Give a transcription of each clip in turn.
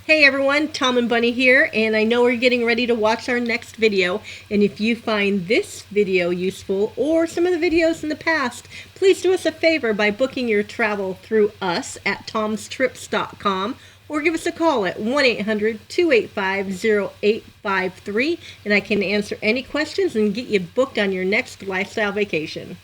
Hey everyone, TomandBunny here, and I know we're getting ready to watch our next video, and if you find this video useful or some of the videos in the past, please do us a favor by booking your travel through us at tomstrips.com or give us a call at 1-800-285-0853 and I can answer any questions and get you booked on your next lifestyle vacation.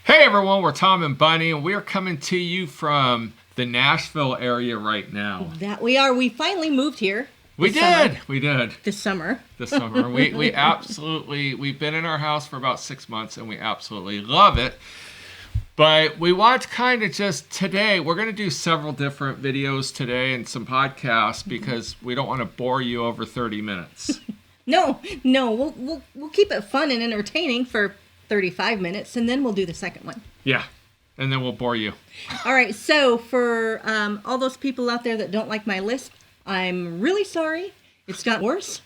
Hey everyone, we're TomandBunny, and we're coming to you from the Nashville area right now. That we are. We finally moved here. We did. This summer. We absolutely, we've been in our house for about 6 months and we absolutely love it. But we want to kind of just today, we're going to do several different videos today and some podcasts because we don't want to bore you over 30 minutes. No, we'll keep it fun and entertaining for 35 minutes and then we'll do the second one. Yeah. And then we'll bore you. All right. So for all those people out there that don't like my list, I'm really sorry. It's gotten worse.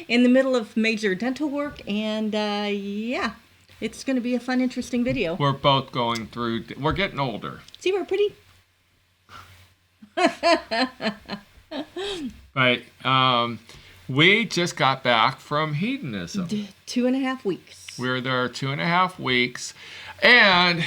In the middle of major dental work. And yeah, it's going to be a fun, interesting video. We're both going through. We're getting older. See, we're pretty. But we just got back from Hedonism. 2.5 weeks. We were there 2.5 weeks. And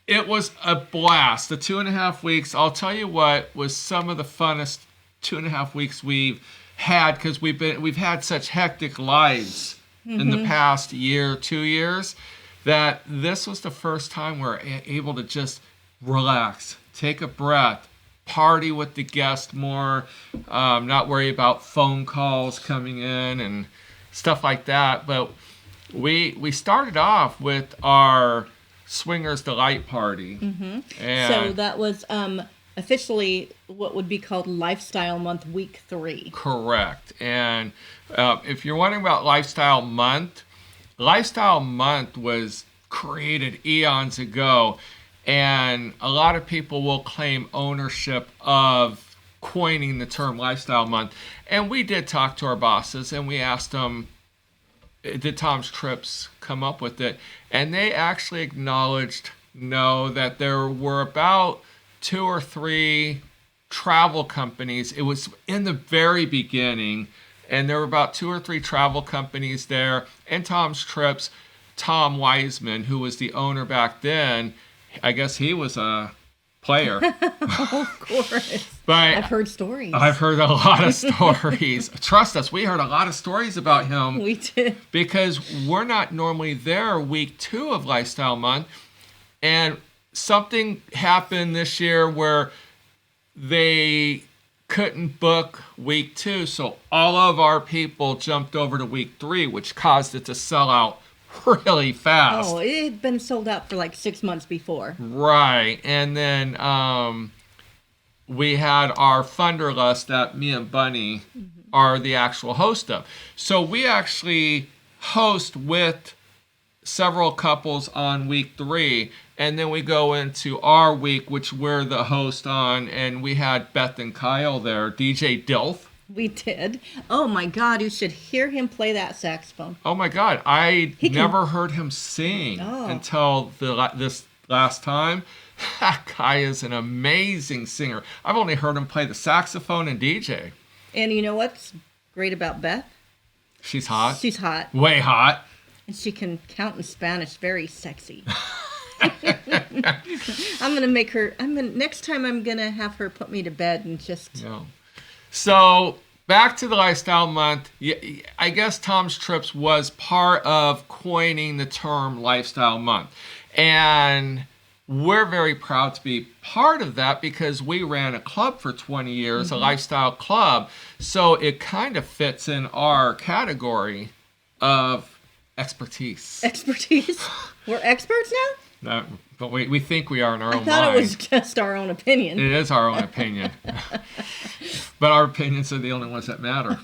it was a blast. The 2.5 weeks, I'll tell you what, was some of the funnest 2.5 weeks we've had because we've had such hectic lives in the past year, 2 years, that this was the first time we're able to just relax, take a breath, party with the guest more, not worry about phone calls coming in and stuff like that. But we started off with our Swingers Delight Party. And so that was officially what would be called Lifestyle Month Week 3. Correct. And if you're wondering about Lifestyle Month was created eons ago, and a lot of people will claim ownership of coining the term Lifestyle Month. And we did talk to our bosses, and we asked them, did Tom's Trips come up with it? And they actually acknowledged that there were about 2 or 3 travel companies. It was in the very beginning, and there were about 2 or 3 travel companies there. And Tom's Trips, Tom Wiseman, who was the owner back then, I guess he was a player. Of course. But I've heard stories. I've heard a lot of stories. Trust us, we heard a lot of stories about him. We did. Because we're not normally there week 2 of Lifestyle Month. And something happened this year where they couldn't book week 2. So all of our people jumped over to week 3, which caused it to sell out really fast. Oh, it had been sold out for like 6 months before. Right. And then we had our Thunderlust that me and Bunny are the actual host of. So we actually host with several couples on week 3, and then we go into our week, which we're the host on, and we had Beth and Kyle there, DJ Dilf. We did. Oh my God, you should hear him play that saxophone. Oh my God, I never heard him sing until this last time. That guy is an amazing singer. I've only heard him play the saxophone and DJ. And you know what's great about Beth? She's hot. She's hot. Way hot. And she can count in Spanish very sexy. I'm going to make her, next time I'm going to have her put me to bed and just... Yeah. So, back to the Lifestyle Month. I guess Tom's Trips was part of coining the term Lifestyle Month. And we're very proud to be part of that because we ran a club for 20 years, a lifestyle club. So, it kind of fits in our category of expertise. Expertise? We're experts now? No, but we think we are in our own mind. I thought it was just our own opinion. It is our own opinion. But our opinions are the only ones that matter.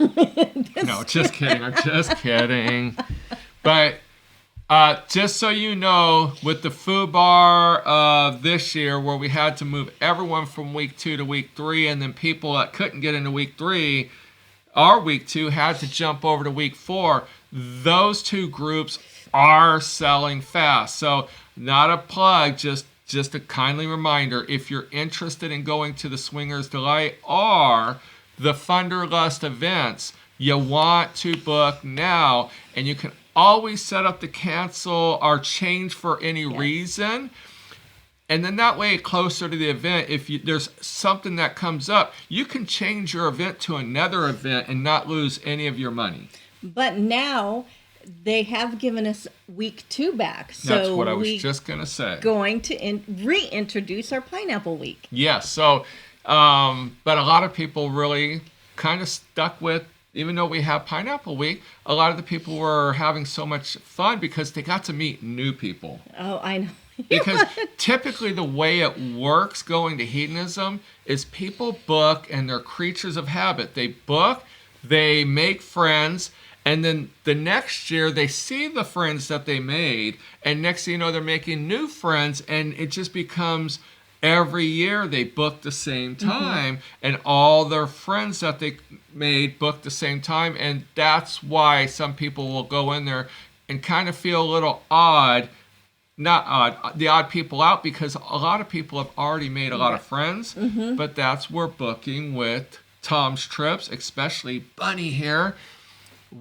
No, just kidding. I'm just kidding. But just so you know, with the FUBAR of this year, where we had to move everyone from week 2 to week 3, and then people that couldn't get into week 3, our week 2 had to jump over to week 4. Those 2 groups are selling fast. So not a plug, just just a kindly reminder, if you're interested in going to the Swingers Delight or the Thunderlust events, you want to book now, and you can always set up to cancel or change for any reason. And then that way, closer to the event, if there's something that comes up, you can change your event to another event and not lose any of your money. But now they have given us week 2 back. So that's what I was just going to say. Going to reintroduce our Pineapple Week. Yes. So, but a lot of people really kind of stuck with, even though we have Pineapple Week, a lot of the people were having so much fun because they got to meet new people. Oh, I know. Because typically the way it works going to hedonism is people book and they're creatures of habit. They book, they make friends, and then the next year they see the friends that they made, and next thing you know, they're making new friends, and it just becomes every year they book the same time, and all their friends that they made book the same time, and that's why some people will go in there and kind of feel a little odd. Not odd, the odd people out, because a lot of people have already made a lot of friends, but that's where booking with Tom's Trips, especially Bunny here.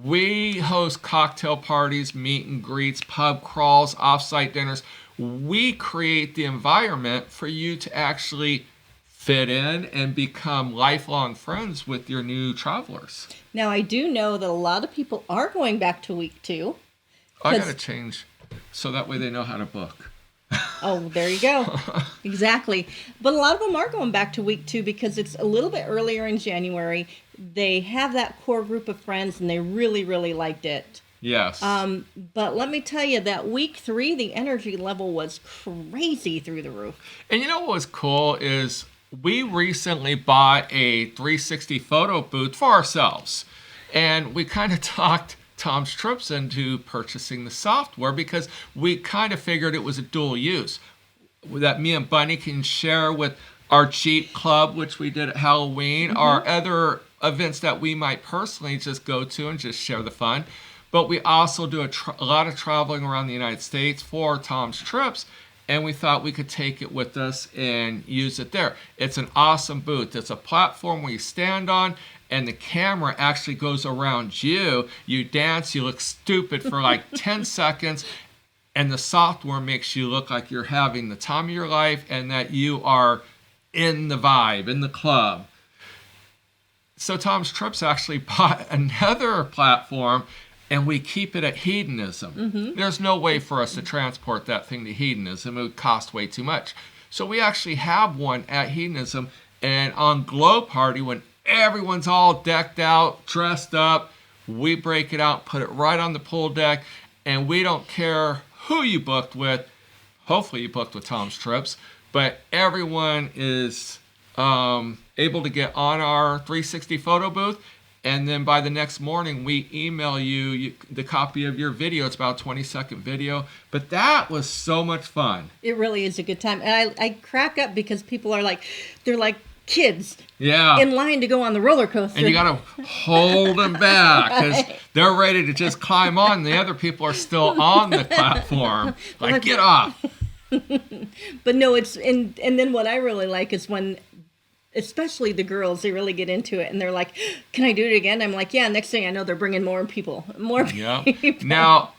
We host cocktail parties, meet and greets, pub crawls, off-site dinners. We create the environment for you to actually fit in and become lifelong friends with your new travelers. Now, I do know that a lot of people are going back to week 2. I got to change so that way they know how to book. Oh, there you go. Exactly. But a lot of them are going back to week 2 because it's a little bit earlier in January. They have that core group of friends and they really, really liked it. Yes. But let me tell you that week 3, the energy level was crazy through the roof. And you know what was cool is we recently bought a 360 photo booth for ourselves. And we kind of talked Tom's Trips into purchasing the software because we kind of figured it was a dual use. That me and Bunny can share with our cheat club, which we did at Halloween, or other events that we might personally just go to and just share the fun. But we also do a lot of traveling around the United States for Tom's Trips, and we thought we could take it with us and use it there. It's an awesome booth. It's a platform where you stand on, and the camera actually goes around you. You dance, you look stupid for like 10 seconds, and the software makes you look like you're having the time of your life and that you are in the vibe, in the club. So Tom's Trips actually bought another platform, and we keep it at hedonism. There's no way for us to transport that thing to hedonism. It would cost way too much. So we actually have one at hedonism, and on Glow Party, when everyone's all decked out, dressed up, we break it out, put it right on the pool deck, and we don't care who you booked with. Hopefully you booked with Tom's Trips, but everyone is able to get on our 360 photo booth, and then by the next morning we email you the copy of your video. It's about a 20-second video, but that was so much fun. It really is a good time, and I crack up because people are like, they're like kids in line to go on the roller coaster. And you got to hold them back because they're ready to just climb on. The other people are still on the platform. Like, get off. But no, it's, and then what I really like is when, especially the girls, they really get into it and they're like, can I do it again? I'm like, yeah, next thing I know, they're bringing more people. Now,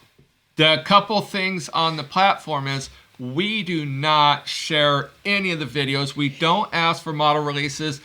the couple things on the platform is, we do not share any of the videos. We don't ask for model releases.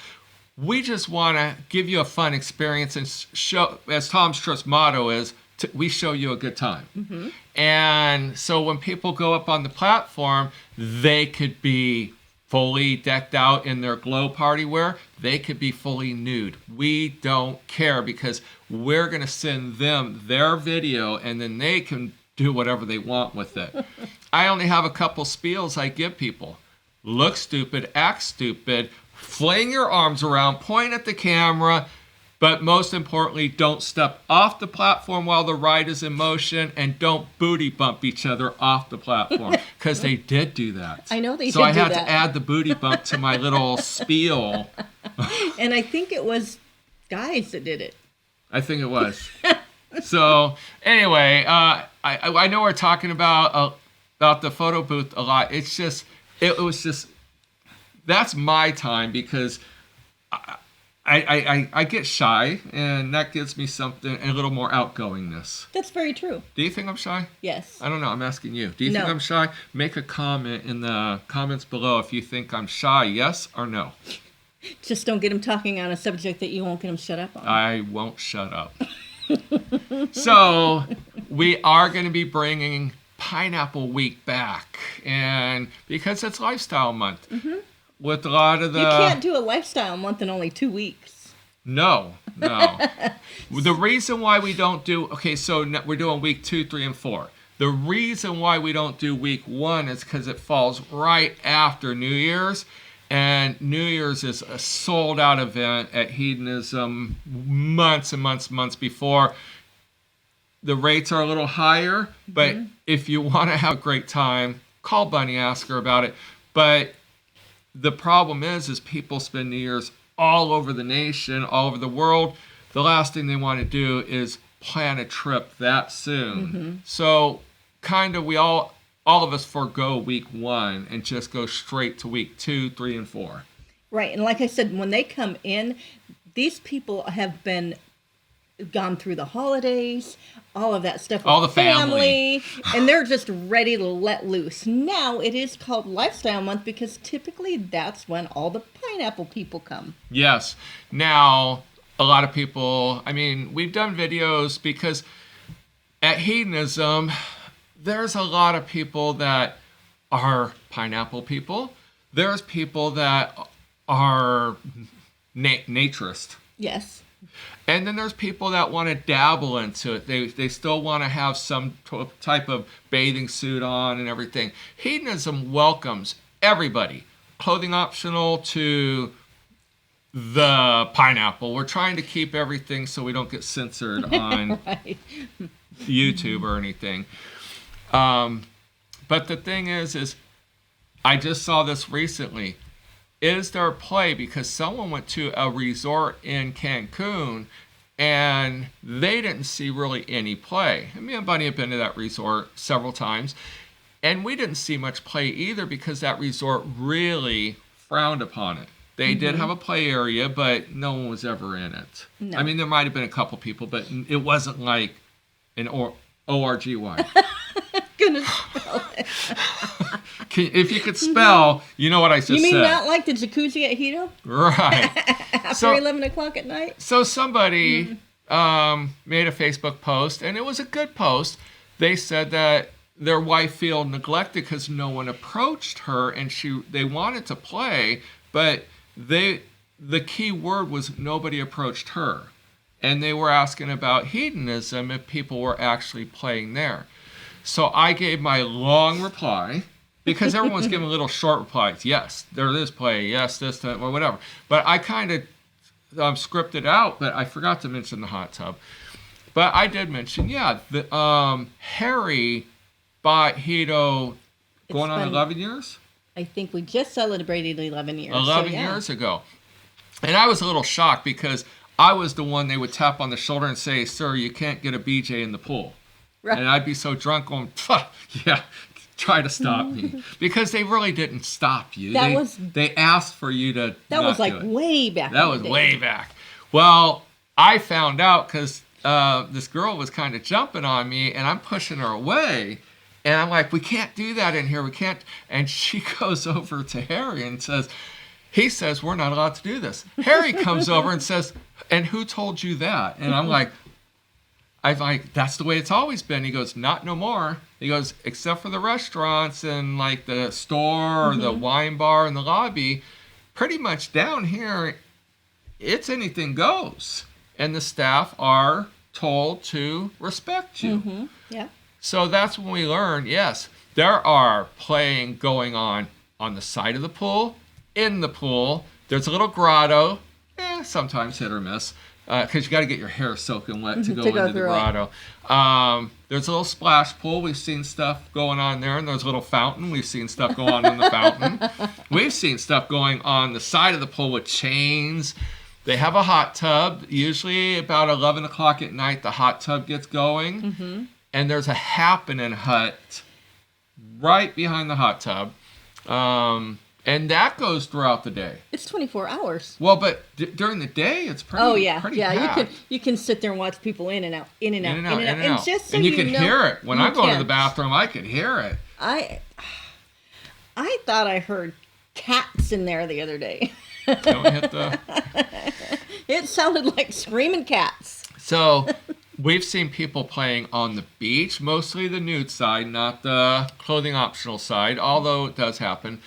We just want to give you a fun experience and show, as Tom's Trips motto is, we show you a good time. And so when people go up on the platform, they could be fully decked out in their Glow Party wear. They could be fully nude. We don't care because we're going to send them their video and then they can do whatever they want with it. I only have a couple spiels I give people. Look stupid, act stupid, fling your arms around, point at the camera, but most importantly, don't step off the platform while the ride is in motion, and don't booty bump each other off the platform, because they did do that. I know they did So I do had that. to add the booty bump to my little spiel. And I think it was guys that did it. I think it was. So anyway, I know we're talking about the photo booth a lot. It's just it was just, that's my time because I get shy, and that gives me something, a little more outgoingness. That's very true. Do you think I'm shy? Yes. I don't know. I'm asking you. Do you think I'm shy? Make a comment in the comments below if you think I'm shy, yes or no. Just don't get him talking on a subject that you won't get him shut up on. I won't shut up. So we are going to be bringing Pineapple Week back, and because it's Lifestyle Month. Mm-hmm. With a lot of the... You can't do a lifestyle month in only 2 weeks. No. The reason why we don't do... Okay, so we're doing week 2, 3, and 4. The reason why we don't do week 1 is because it falls right after New Year's. And New Year's is a sold-out event at Hedonism months and months before. The rates are a little higher, but if you want to have a great time, call Bunny, ask her about it. But... the problem is people spend New Year's all over the nation, all over the world. The last thing they want to do is plan a trip that soon. Mm-hmm. So kind of we all of us forego week 1 and just go straight to week 2, 3, and 4. Right. And like I said, when they come in, these people have been gone through the holidays, all of that stuff, all the family, and they're just ready to let loose. Now it is called Lifestyle Month because typically that's when all the pineapple people come. Yes. Now a lot of people, I mean, we've done videos because at Hedonism there's a lot of people that are pineapple people. There's people that are naturist. Yes. And then there's people that want to dabble into it. They still want to have some type of bathing suit on and everything. Hedonism welcomes everybody, clothing optional to the pineapple. We're trying to keep everything so we don't get censored on YouTube or anything. But the thing is I just saw this recently. Is there a play? Because someone went to a resort in Cancun and they didn't see really any play. And me and Bunny have been to that resort several times, and we didn't see much play either because that resort really frowned upon it. They did have a play area, but no one was ever in it. No. I mean, there might have been a couple people, but it wasn't like an ORGY. Gonna spell it. If you could spell, you know what I just said. You mean not like the jacuzzi at Hedo? Right. After 11 o'clock at night? So somebody made a Facebook post, and it was a good post. They said that their wife felt neglected because no one approached her, and they wanted to play, but the key word was nobody approached her. And they were asking about hedonism if people were actually playing there. So I gave my long reply, because everyone's giving little short replies. Yes, there is play. Yes, this, that, or whatever. But I kind of scripted out, but I forgot to mention the hot tub. But I did mention, Harry bought Hedo going on 11 years? I think we just celebrated 11 years. 11 years ago. And I was a little shocked because I was the one they would tap on the shoulder and say, "Sir, you can't get a BJ in the pool." Right. And I'd be so drunk going, yeah, try to stop me. Because they really didn't stop you. They asked for you to That was like way back. That was way back. Well, I found out because this girl was kind of jumping on me, and I'm pushing her away. And I'm like, we can't do that in here. We can't. And she goes over to Harry and says, he says, we're not allowed to do this. Harry comes over and says, and who told you that? And I'm like, that's the way it's always been. He goes, not no more. He goes, except for the restaurants and like the store or the wine bar and the lobby, pretty much down here, it's anything goes. And the staff are told to respect you. Mm-hmm. Yeah. So that's when we learned, yes, there are playing going on the side of the pool, in the pool. There's a little grotto, sometimes hit or miss. Because you got to get your hair soaking wet to go into the grotto. There's a little splash pool. We've seen stuff going on there. And there's a little fountain. We've seen stuff go on in the fountain. We've seen stuff going on the side of the pool with chains. They have a hot tub. Usually about 11 o'clock at night, the hot tub gets going. Mm-hmm. And there's a happening hut right behind the hot tub. And that goes throughout the day. It's 24 hours. Well, but during the day, it's pretty. Oh yeah, pretty yeah. packed. You can sit there and watch people in and out, in and out, In and out. And just so and you can know, hear it when you I go to can. the bathroom. I can hear it. I thought I heard cats in there the other day. Don't hit the. It sounded like screaming cats. So, we've seen people playing on the beach, mostly the nude side, not the clothing optional side, although it does happen.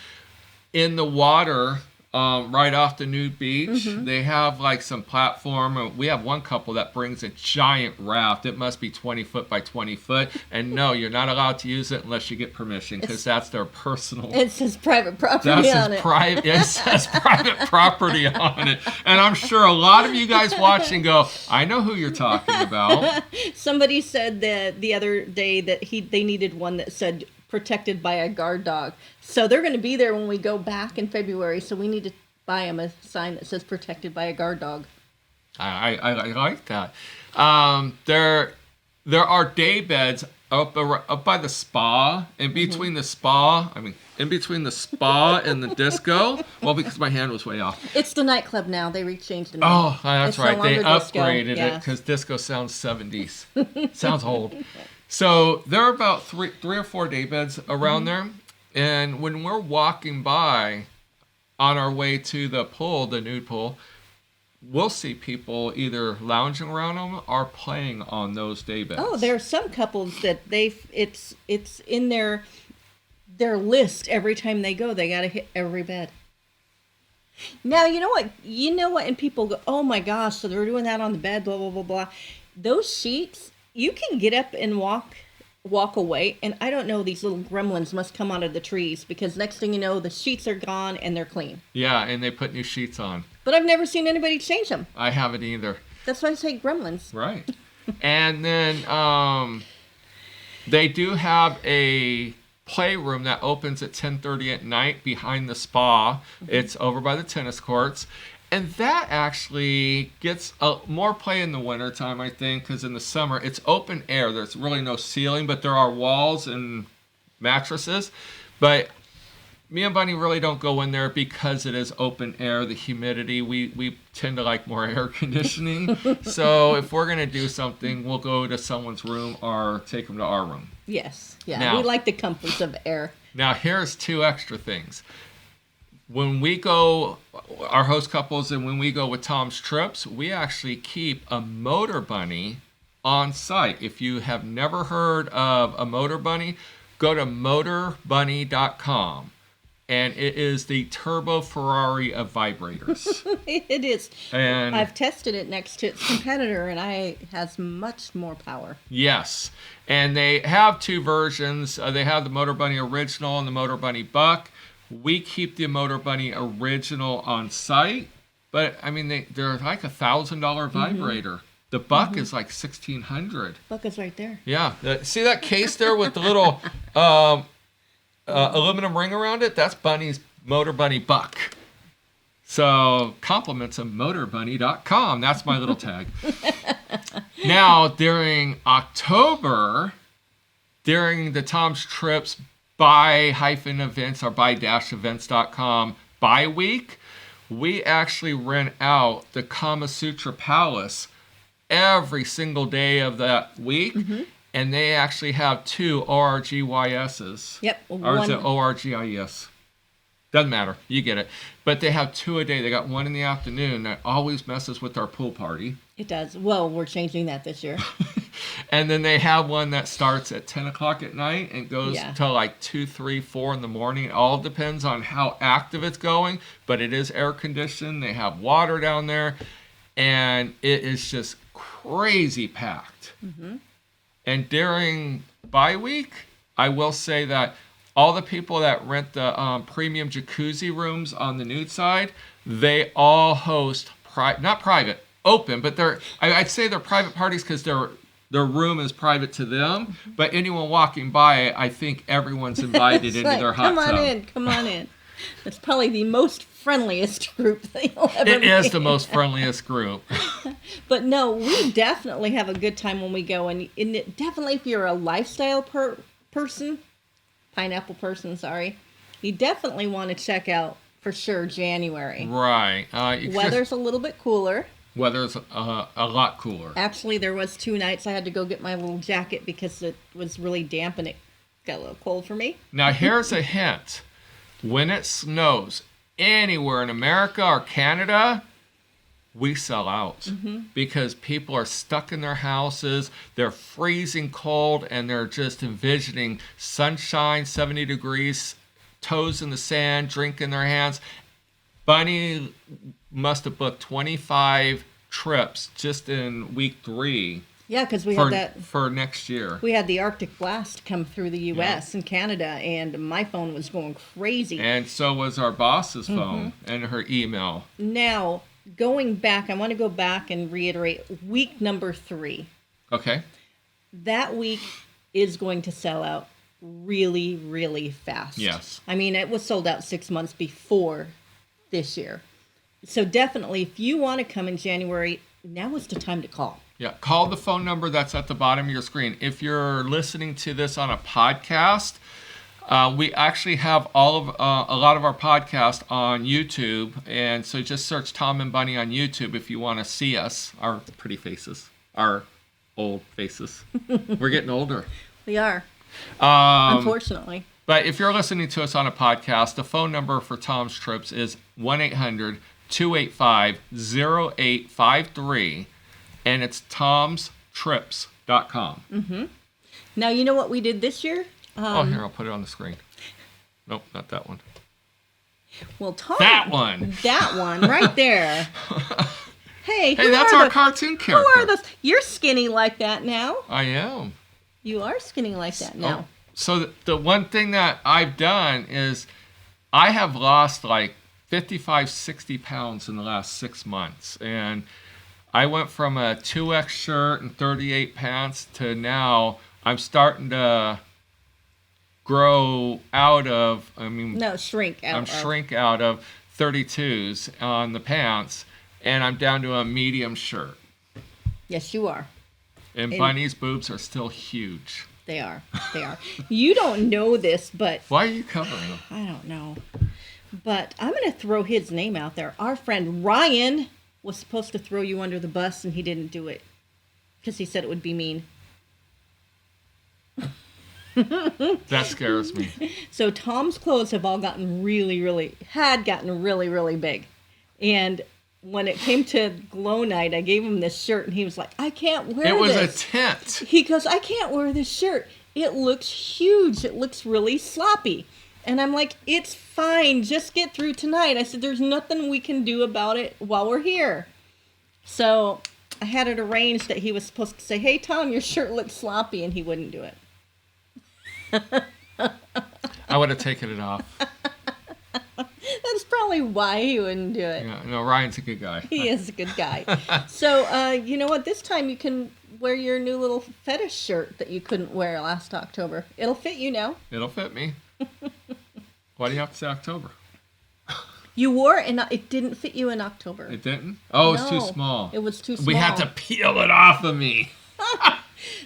In the water, right off the nude beach, they have like some platform. We have one couple that brings a giant raft. It must be 20 foot by 20 foot. And no, you're not allowed to use it unless you get permission because that's their personal. It says private property on it. It says private property on it. And I'm sure a lot of you guys watching go, I know who you're talking about. Somebody said that the other day that they needed one that said protected by a guard dog. So they're going to be there when we go back in February. So we need to buy them a sign that says protected by a guard dog. I like that. There are day beds up by the spa, in between the spa. In between the spa and the disco. Well, because my hand was way off. It's the nightclub now. They changed the name. Oh, that's It's no right. They longer disco. upgraded it because disco sounds 70s. Sounds old. So there are about three or four day beds around there. And when we're walking by on our way to the pool, the nude pool, we'll see people either lounging around them or playing on those day beds. Oh, there are some couples that it's in their list every time they go. They got to hit every bed. Now, you know what? And people go, oh my gosh, so they're doing that on the bed, blah, blah, blah, blah. Those sheets, you can get up and walk away. And I don't know, these little gremlins must come out of the trees because next thing you know, the sheets are gone and they're clean. Yeah, and they put new sheets on. But I've never seen anybody change them. I haven't either. That's why I say gremlins. Right. And then they do have a playroom that opens at 10:30 at night behind the spa. It's over by the tennis courts. And that actually gets more play in the wintertime, I think, because in the summer, it's open air. There's really no ceiling, but there are walls and mattresses. But me and Bunny really don't go in there because it is open air, the humidity. We tend to like more air conditioning. So if we're going to do something, we'll go to someone's room or take them to our room. Yes. Yeah. Now, we like the comforts of air. Now, here's two extra things. When we go, our host couples, and when we go with Tom's Trips, we actually keep a motor bunny on site. If you have never heard of a motor bunny, go to MotorBunny.com. And it is the Turbo Ferrari of vibrators. It is. And I've tested it next to its competitor, and it has much more power. Yes. And they have two versions. They have the Motor Bunny Original and the Motor Bunny Buck. We keep the Motor Bunny Original on site. But, I mean, they're like $1,000 vibrator. The Buck is like $1,600. Buck is right there. Yeah. See that case there with the little aluminum ring around it? That's Bunny's Motor Bunny Buck. So, compliments of MotorBunny.com. That's my little tag. Now, during October, during the Tom's Trips buy-events or buy-events.com buy week, we actually rent out the Kama Sutra Palace every single day of that week. And they actually have two ORGYSs. Yep. Or is it ORGIS? Doesn't matter. You get it. But they have two a day. They got one in the afternoon that always messes with our pool party. It does. Well, we're changing that this year. And then they have one that starts at 10 o'clock at night and goes till like 2, 3, 4 in the morning. It all depends on how active it's going. But it is air conditioned. They have water down there. And it is just crazy packed. And during bye week, I will say that all the people that rent the premium jacuzzi rooms on the nude side, they all host, not private, open, but I'd say they're private parties because their room is private to them. But anyone walking by, I think everyone's invited into their hot tub. Come on in. It's probably the most friendliest group that you'll ever meet. It is the most friendliest group. But no, we definitely have a good time when we go. And definitely if you're a lifestyle person, pineapple person, sorry, You definitely want to check out, for sure, January. Right. Weather's a little bit cooler. Weather's a lot cooler. Actually, there was 2 nights I had to go get my little jacket because it was really damp and it got a little cold for me. Now, here's a hint. When it snows anywhere in America or Canada, we sell out because people are stuck in their houses. They're freezing cold and they're just envisioning sunshine, 70 degrees, toes in the sand, drink in their hands. Bunny must have booked 25 trips just in week 3. Yeah, because we had that for next year. We had the Arctic blast come through the U.S. and Canada, and my phone was going crazy. And so was our boss's phone and her email. Now, going back, I want to go back and reiterate week number 3. Okay. That week is going to sell out really, really fast. Yes. I mean, it was sold out 6 months before this year. So definitely, if you want to come in January, now is the time to call. Yeah, call the phone number that's at the bottom of your screen. If you're listening to this on a podcast, we actually have a lot of our podcasts on YouTube, and so just search Tom and Bunny on YouTube if you want to see us, our pretty faces, our old faces. We're getting older. We are, unfortunately. But if you're listening to us on a podcast, the phone number for Tom's Trips is 1-800-285-0853, and it's tomstrips.com. Now, you know what we did this year? Here, I'll put it on the screen. Nope, not that one. Well, Tom... That one! That one, right there. Hey, that's our cartoon character. Who are those? You're skinny like that now. I am. You are skinny like that now. So the one thing that I've done is I have lost like 55, 60 pounds in the last 6 months. And I went from a 2X shirt and 38 pants to now I'm starting to grow out of, shrink out of 32s on the pants. And I'm down to a medium shirt. Yes, you are. And Bunny's boobs are still huge. They are. You don't know this, but... Why are you covering them? I don't know. But I'm going to throw his name out there. Our friend Ryan was supposed to throw you under the bus, and he didn't do it. Because he said it would be mean. That scares me. So Tom's clothes have all gotten really, really big. And when it came to glow night, I gave him this shirt, and he was like, I can't wear this. It was a tent. He goes, I can't wear this shirt. It looks huge. It looks really sloppy. And I'm like, it's fine. Just get through tonight. I said, there's nothing we can do about it while we're here. So I had it arranged that he was supposed to say, hey, Tom, your shirt looks sloppy, and he wouldn't do it. I would have taken it off. That's probably why he wouldn't do it. Yeah, no, Ryan's a good guy. He is a good guy. So, you know what? This time you can wear your new little fetish shirt that you couldn't wear last October. It'll fit you now. It'll fit me. Why do you have to say October? You wore it, and it didn't fit you in October. It didn't? Oh, it's too small. It was too small. We had to peel it off of me.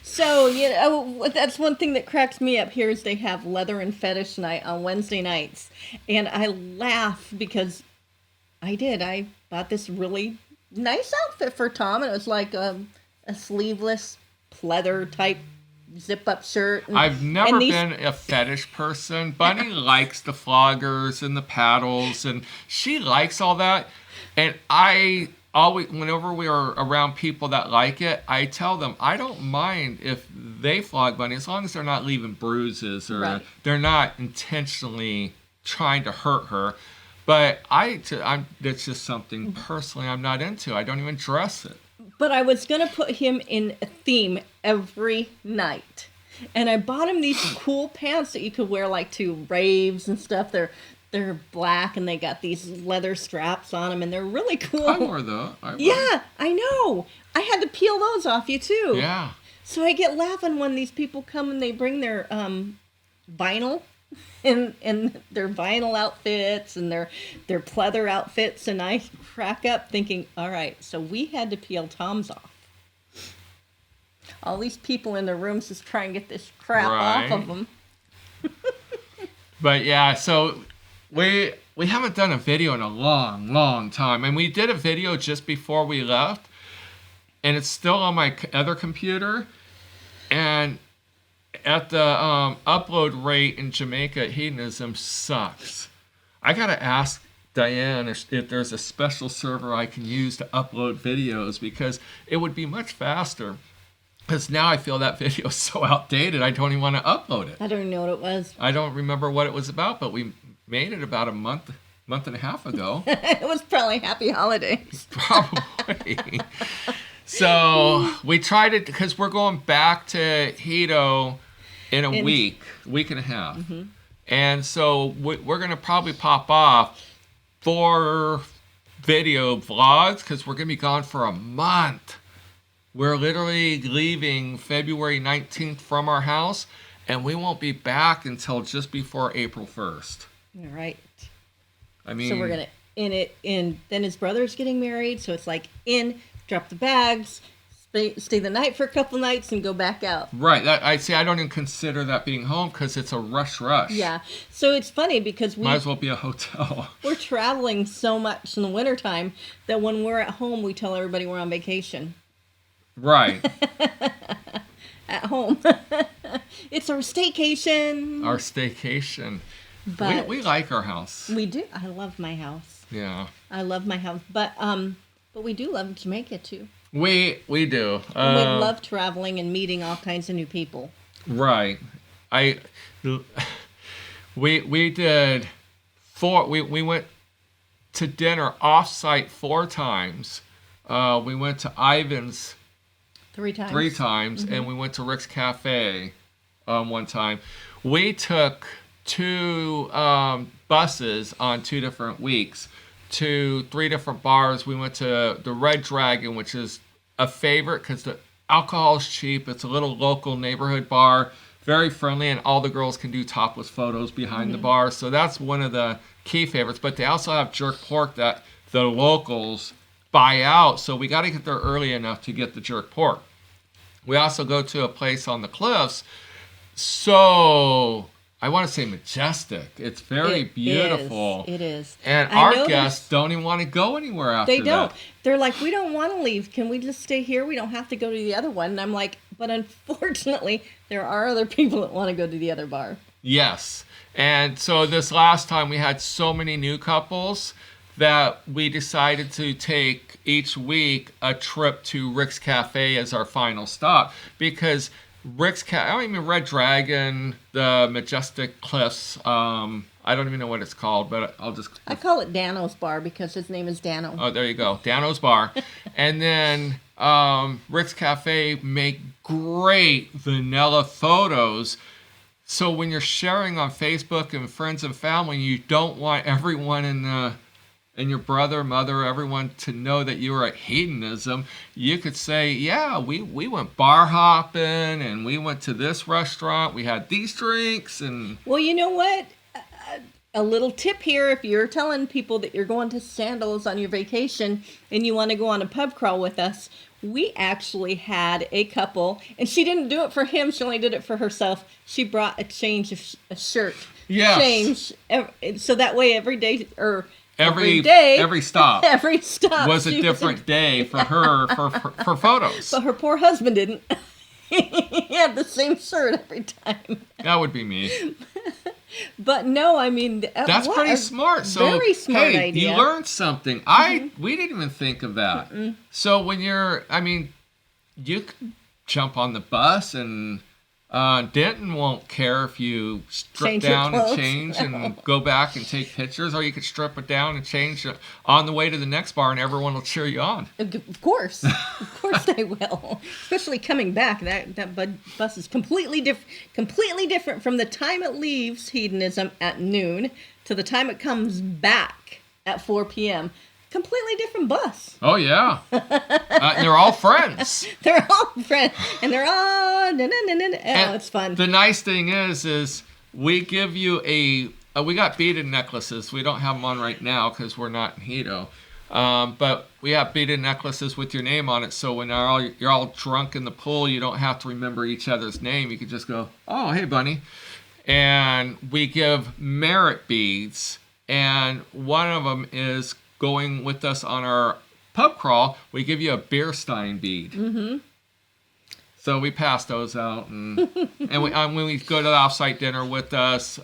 So, you know, that's one thing that cracks me up here is they have leather and fetish night on Wednesday nights. And I laugh because I bought this really nice outfit for Tom. And it was like a sleeveless pleather type zip-up shirt. I've never been a fetish person. Bunny likes the floggers and the paddles, and she likes all that. And whenever we are around people that like it, I tell them I don't mind if they flog Bunny as long as they're not leaving bruises or they're not intentionally trying to hurt her. But it's just something personally I'm not into. I don't even dress it. But I was going to put him in a theme every night. And I bought him these cool pants that you could wear like to raves and stuff. They're black and they got these leather straps on them and they're really cool. I wore those. Yeah, I know. I had to peel those off you too. Yeah. So I get laughing when these people come and they bring their vinyl and their vinyl outfits and their pleather outfits, and I crack up thinking, all right, so we had to peel Tom's off. All these people in their rooms just try and get this crap off of them. But yeah, so we haven't done a video in a long time, and we did a video just before we left, and it's still on my other computer, and at the upload rate in Jamaica, Hedonism sucks. I gotta ask Diane if there's a special server I can use to upload videos, because it would be much faster. Because now I feel that video is so outdated, I don't even want to upload it. I don't even know what it was. I don't remember what it was about, but we made it about a month and a half ago. It was probably Happy Holidays. Probably. So we tried it because we're going back to Hedo in a week and a half. Mm-hmm. And so we're going to probably pop off 4 video vlogs because we're going to be gone for a month. We're literally leaving February 19th from our house, and we won't be back until just before April 1st. All right. I mean, so we're going to, then his brother's getting married, so it's like drop the bags, stay the night for a couple nights, and go back out. Right. I don't even consider that being home because it's a rush. Yeah. So it's funny because might as well be a hotel. We're traveling so much in the wintertime that when we're at home, we tell everybody we're on vacation. Right. At home. It's our staycation. Our staycation. But we like our house. We do. I love my house. Yeah. I love my house. But we do love Jamaica too. We do. We love traveling and meeting all kinds of new people. Right. We did 4. We went to dinner off-site 4 times. We went to Ivan's 3 times. 3 times, mm-hmm. And we went to Rick's Cafe 1 time. We took 2 buses on 2 different weeks to 3 different bars. We went to the Red Dragon, which is a favorite because the alcohol is cheap. It's a little local neighborhood bar, very friendly, and all the girls can do topless photos behind mm-hmm. the bar. So that's one of the key favorites. But they also have jerk pork that the locals buy out, so we got to get there early enough to get the jerk pork. We also go to a place on the cliffs, so I want to say majestic. It's very beautiful. It is. And our guests don't even want to go anywhere after that. They don't. They're like, we don't want to leave. Can we just stay here? We don't have to go to the other one. And I'm like, but unfortunately, there are other people that want to go to the other bar. Yes. And so this last time we had so many new couples that we decided to take each week a trip to Rick's Cafe as our final stop, because Rick's Cafe, I mean Red Dragon, the Majestic Cliffs, I don't even know what it's called, but I call it Dano's Bar because his name is Dano. Oh, there you go, Dano's Bar. And then Rick's Cafe make great vanilla photos. So when you're sharing on Facebook and friends and family, you don't want everyone and your brother, mother, everyone to know that you were at Hedonism. You could say, yeah, we went bar hopping and we went to this restaurant. We had these drinks. And well, you know what? A little tip here, if you're telling people that you're going to Sandals on your vacation and you want to go on a pub crawl with us, we actually had a couple, and she didn't do it for him. She only did it for herself. She brought a change of a shirt. Yes. Change. So that way every day, or every stop was a different day for her for photos. But her poor husband didn't. He had the same shirt every time. That would be me. But no, I mean that's pretty smart. So very smart idea. You learned something. Mm-hmm. We didn't even think of that. Mm-mm. So when you could jump on the bus and Denton won't care if you strip down and change and go back and take pictures, or you could strip it down and change on the way to the next bar, and everyone will cheer you on. Of course they will. Especially coming back, that bus is completely different from the time it leaves Hedonism at noon to the time it comes back at 4 p.m. Completely different bus. Oh, yeah. They're all friends. They're all friends. And they're all... it's fun. The nice thing is we give you we got beaded necklaces. We don't have them on right now because we're not in Hedo. But we have beaded necklaces with your name on it. So when you're all drunk in the pool, you don't have to remember each other's name. You can just go, oh, hey, Bunny. and we give merit beads, and one of them is going with us on our pub crawl. We give you a beer stein bead. Mm-hmm. So we pass those out, and when we go to the offsite dinner with us,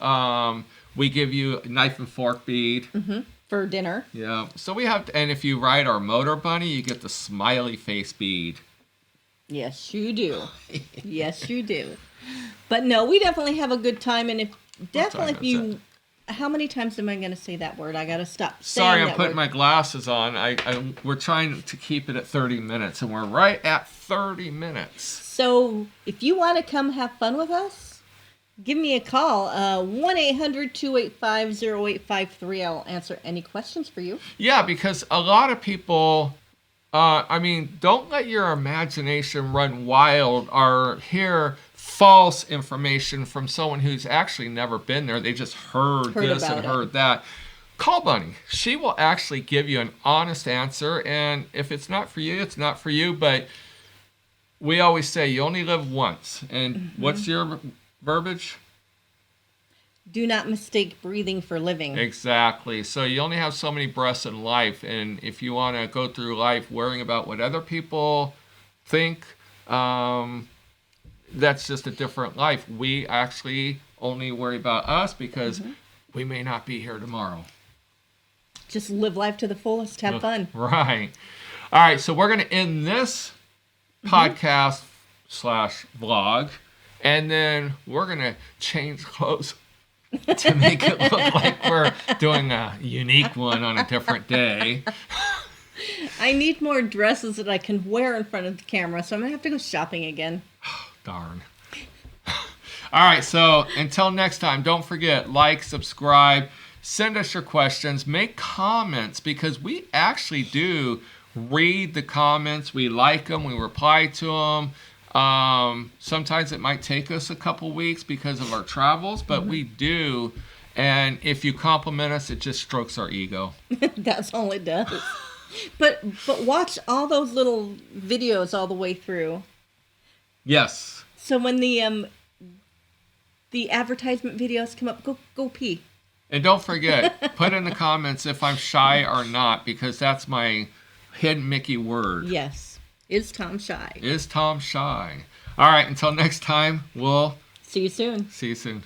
we give you a knife and fork bead. Mm-hmm. For dinner. Yeah. So we have, and if you ride our motor bunny, you get the smiley face bead. Yes, you do. Yes, you do. But no, we definitely have a good time, and if you, how many times am I going to say that word? I got to stop saying Sorry, that I'm putting word. my glasses on. We're trying to keep it at 30 minutes, and we're right at 30 minutes. So if you want to come have fun with us, give me a call, 1-800-285-0853. I'll answer any questions for you. Yeah, because a lot of people, don't let your imagination run wild or hear false information from someone who's actually never been there. They just heard this and heard that. Call Bunny. She will actually give you an honest answer, and if it's not for you, it's not for you, but we always say you only live once. And what's your verbiage? Do not mistake breathing for living. Exactly. So you only have so many breaths in life, and if you want to go through life worrying about what other people think, that's just a different life. We actually only worry about us because we may not be here tomorrow. Just live life to the fullest. Have fun. Right. All right. So we're going to end this podcast / vlog, and then we're going to change clothes to make it look like we're doing a unique one on a different day. I need more dresses that I can wear in front of the camera, so I'm going to have to go shopping again. Darn. All right, so until next time, don't forget, like, subscribe, send us your questions, make comments, because we actually do read the comments. We like them. We reply to them. Sometimes it might take us a couple weeks because of our travels, but we do. And if you compliment us, it just strokes our ego. That's all it does. But watch all those little videos all the way through. Yes. So when the advertisement videos come up, go pee. And don't forget, put in the comments if I'm shy or not, because that's my hidden Mickey word. Yes. Is Tom shy? Is Tom shy? All right, until next time, we'll see you soon. See you soon.